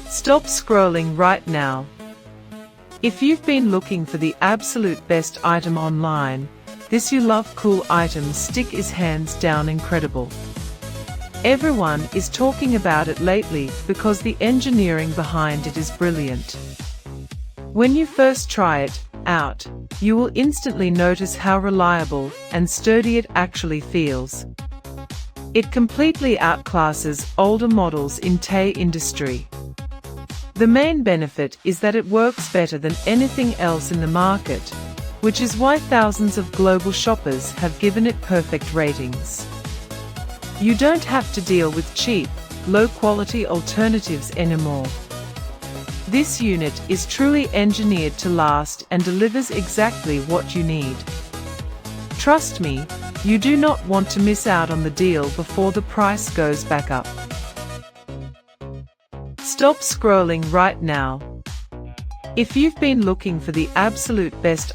Stop scrolling right now. If you've been looking for the absolute best item online, this You Love Cool item stick is hands down incredible. Everyone is talking about it lately because the engineering behind it is brilliant. When you first try it out, you will instantly notice how reliable and sturdy it actually feels. It completely outclasses older models in the industry. The main benefit is that it works better than anything else in the market, which is why thousands of global shoppers have given it perfect ratings. You don't have to deal with cheap, low-quality alternatives anymore. This unit is truly engineered to last and delivers exactly what you need. Trust me, you do not want to miss out on the deal before the price goes back up. Stop scrolling right now. If you've been looking for the absolute best